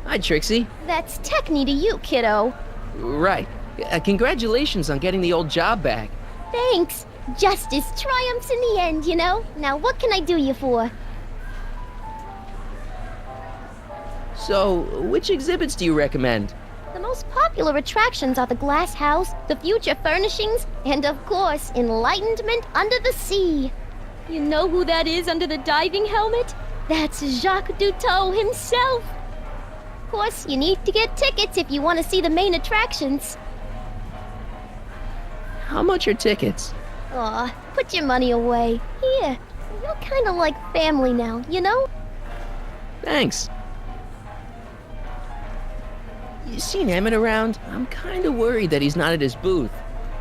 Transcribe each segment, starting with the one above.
Hi, Trixie. That's Techni to you, kiddo. Right. Congratulations on getting the old job back. Thanks. Justice triumphs in the end, you know? Now what can I do you for? So, which exhibits do you recommend? The most popular attractions are the Glass House, the Future Furnishings, and of course, Enlightenment Under the Sea. You know who that is under the diving helmet? That's Jacques Duteau himself. Of course, you need to get tickets if you want to see the main attractions. How much are tickets? Aw, put your money away. Here, you're kinda like family now, you know? Thanks. You seen Emmett around? I'm kinda worried that he's not at his booth.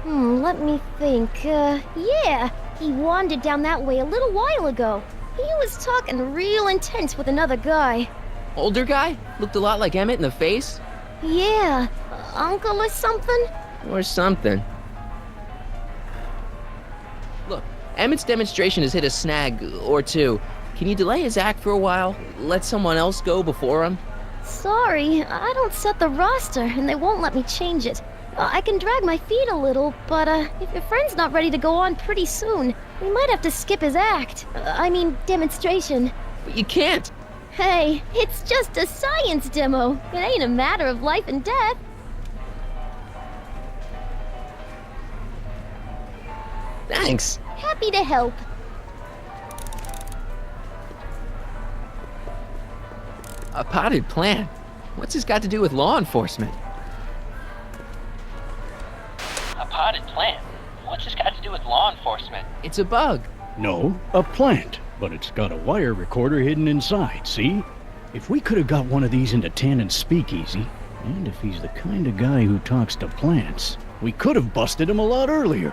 Let me think. Yeah. He wandered down that way a little while ago. He was talking real intense with another guy. Older guy? Looked a lot like Emmett in the face? Yeah. Uncle or something? Or something. Look, Emmett's demonstration has hit a snag or two. Can you delay his act for a while? Let someone else go before him? Sorry, I don't set the roster, and they won't let me change it. I can drag my feet a little, but if your friend's not ready to go on pretty soon, we might have to skip his act. I mean, demonstration. But you can't. Hey, it's just a science demo. It ain't a matter of life and death. Thanks. Happy to help. A potted plant? What's this got to do with law enforcement? A potted plant? What's this got to do with law enforcement? It's a bug. No, a plant. But it's got a wire recorder hidden inside, see? If we could have got one of these into Tannen's speakeasy, and if he's the kind of guy who talks to plants, we could have busted him a lot earlier.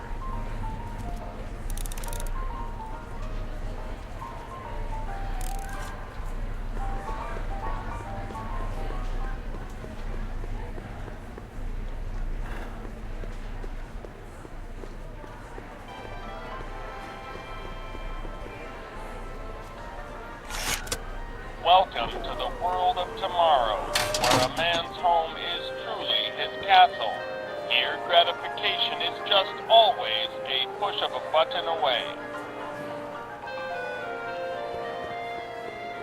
Welcome to the world of tomorrow, where a man's home is truly his castle. Here, gratification is just always a push of a button away.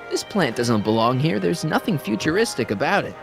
This plant doesn't belong here. There's nothing futuristic about it.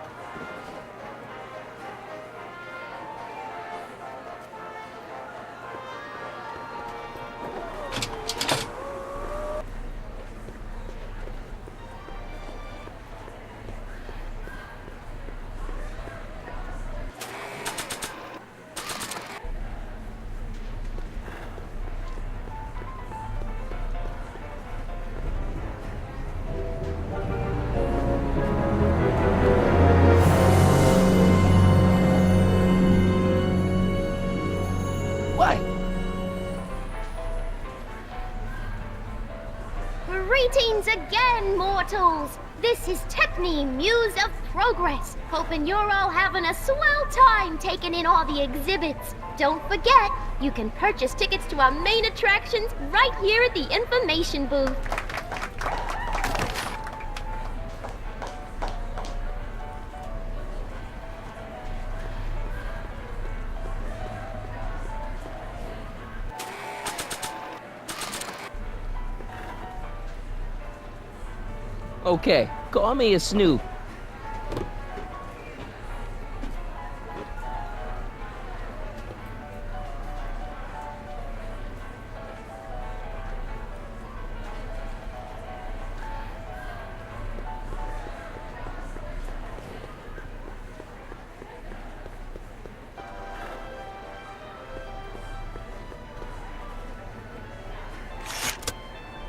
What? Greetings again, mortals! This is Techni, Muse of Progress. Hoping you're all having a swell time taking in all the exhibits. Don't forget, you can purchase tickets to our main attractions right here at the information booth. Okay, call me a snoop.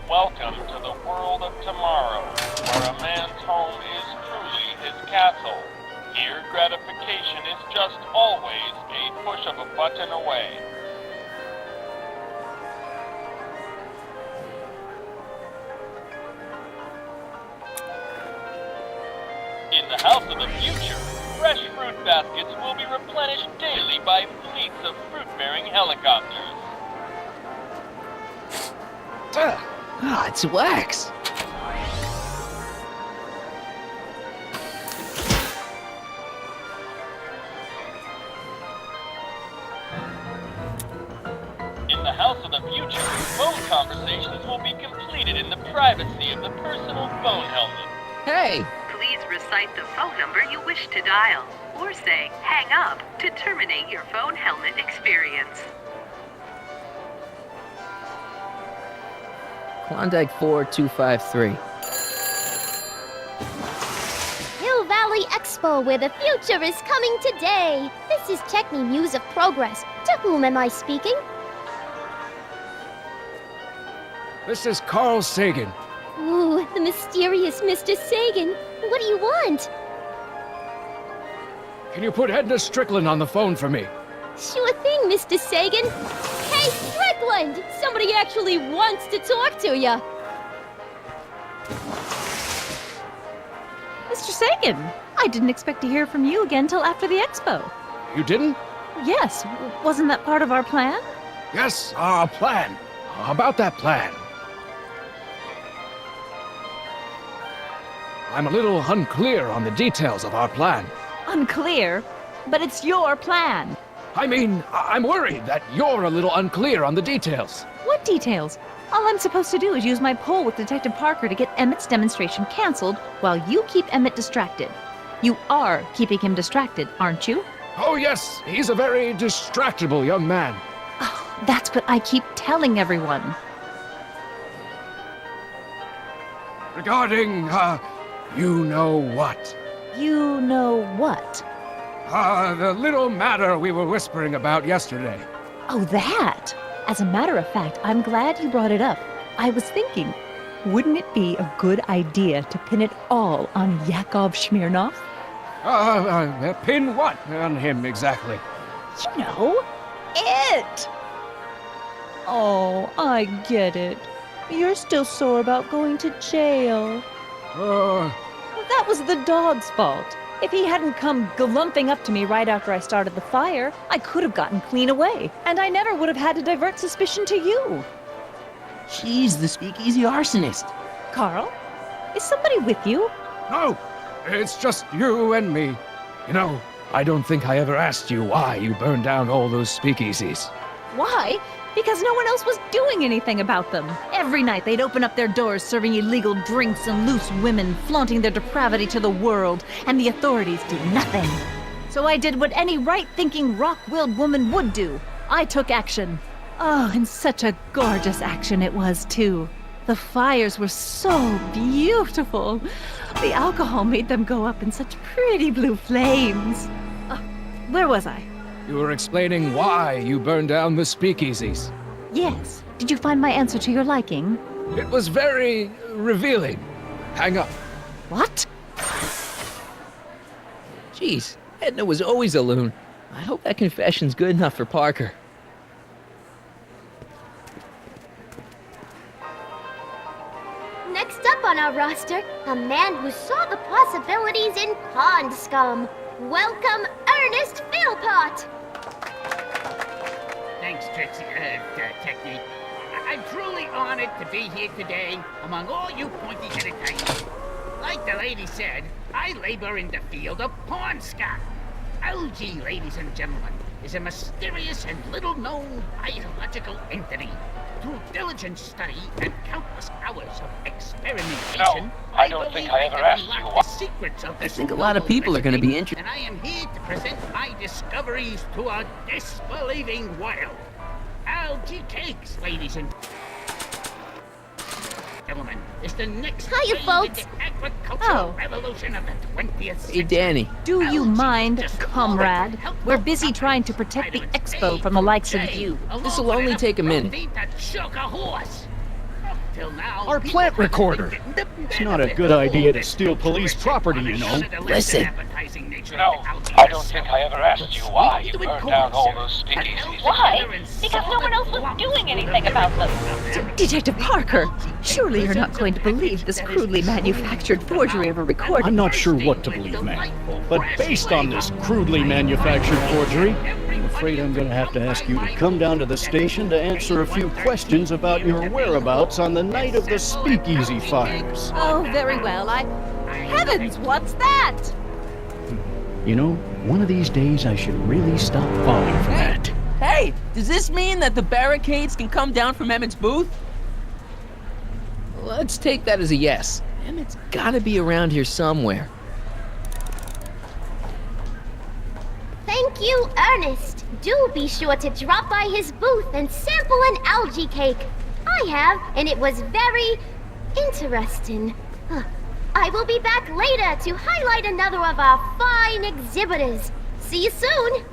Welcome to the world of tomorrow, where a man's home is truly his castle. Here, gratification is just always a push of a button away. In the house of the future, fresh fruit baskets will be replenished daily by fleets of fruit-bearing helicopters. Ah, it's wax. phone helmet. Hey! Please recite the phone number you wish to dial, or say hang up to terminate your phone helmet experience. Klondike 4253. Hill Valley Expo, where the future is coming today. This is Techni News of Progress. To whom am I speaking? This is Carl Sagan. Ooh, the mysterious Mr. Sagan. What do you want? Can you put Edna Strickland on the phone for me? Sure thing, Mr. Sagan. Hey, Strickland! Somebody actually wants to talk to you. Mr. Sagan, I didn't expect to hear from you again till after the expo. You didn't? Yes, wasn't that part of our plan? Yes, our plan. How about that plan? I'm a little unclear on the details of our plan. Unclear, but it's your plan. I mean, I'm worried that you're a little unclear on the details. What details? All I'm supposed to do is use my poll with Detective Parker to get Emmett's demonstration canceled while you keep Emmett distracted. You are keeping him distracted, aren't you? Oh yes, he's a very distractible young man. Oh, that's what I keep telling everyone. Regarding, you know what? You know what? The little matter we were whispering about yesterday. Oh, that! As a matter of fact, I'm glad you brought it up. I was thinking, wouldn't it be a good idea to pin it all on Yakov Smirnov? Pin what on him exactly? You know, it! Oh, I get it. You're still sore about going to jail. That was the dog's fault. If he hadn't come glumping up to me right after I started the fire, I could have gotten clean away, and I never would have had to divert suspicion to you. She's the speakeasy arsonist. Carl, is somebody with you? No, it's just you and me. You know, I don't think I ever asked you why you burned down all those speakeasies. Why? Because no one else was doing anything about them. Every night they'd open up their doors serving illegal drinks and loose women, flaunting their depravity to the world, and the authorities did nothing. So I did what any right-thinking, rock-willed woman would do. I took action. Oh, and such a gorgeous action it was, too. The fires were so beautiful. The alcohol made them go up in such pretty blue flames. Where was I? You were explaining why you burned down the speakeasies. Yes. Did you find my answer to your liking? It was very revealing. Hang up. What? Jeez, Edna was always a loon. I hope that confession's good enough for Parker. Next up on our roster, a man who saw the possibilities in pond scum. Welcome, Ernest Philpott! Thanks, Trixie, Technique. I'm truly honored to be here today among all you pointy-headed types. Like the lady said, I labor in the field of pawn scum. Algae, ladies and gentlemen, is a mysterious and little-known biological entity. Through diligent study and countless hours of experimentation, No, I don't think I ever asked you the secrets of I this think a lot of people are going to be interested. and I am here to present my discoveries to a disbelieving world. Algae cakes, ladies and gentlemen, is the next Hiya, phase folks. in the agricultural Oh. revolution of the 20th century. Hey, Danny. Do you Algae mind, just comrade? helpful We're busy trying to protect the vitamin expo A, from the likes of J, you. along This'll with only enough take a minute. protein to choke a horse. Up till now, Our people plant haven't recorder. been given the It's not a benefit good of idea to this steal police terrific property, you know. honest, Listen. appetizing nature of No, the algae I don't itself. think I ever asked you why you Do it burned down all closer. those speakeasies. Why? Because no one else was doing anything about them. Detective Parker, surely you're not going to believe this crudely manufactured forgery of a recording. I'm not sure what to believe, man. But based on this crudely manufactured forgery, I'm afraid I'm going to have to ask you to come down to the station to answer a few questions about your whereabouts on the night of the speakeasy fires. Oh, very well. Heavens, what's that? You know, one of these days I should really stop falling for that. Hey, does this mean that the barricades can come down from Emmett's booth? Let's take that as a yes. Emmett's gotta be around here somewhere. Thank you, Ernest. Do be sure to drop by his booth and sample an algae cake. I have, and it was very interesting. I will be back later to highlight another of our fine exhibitors. See you soon.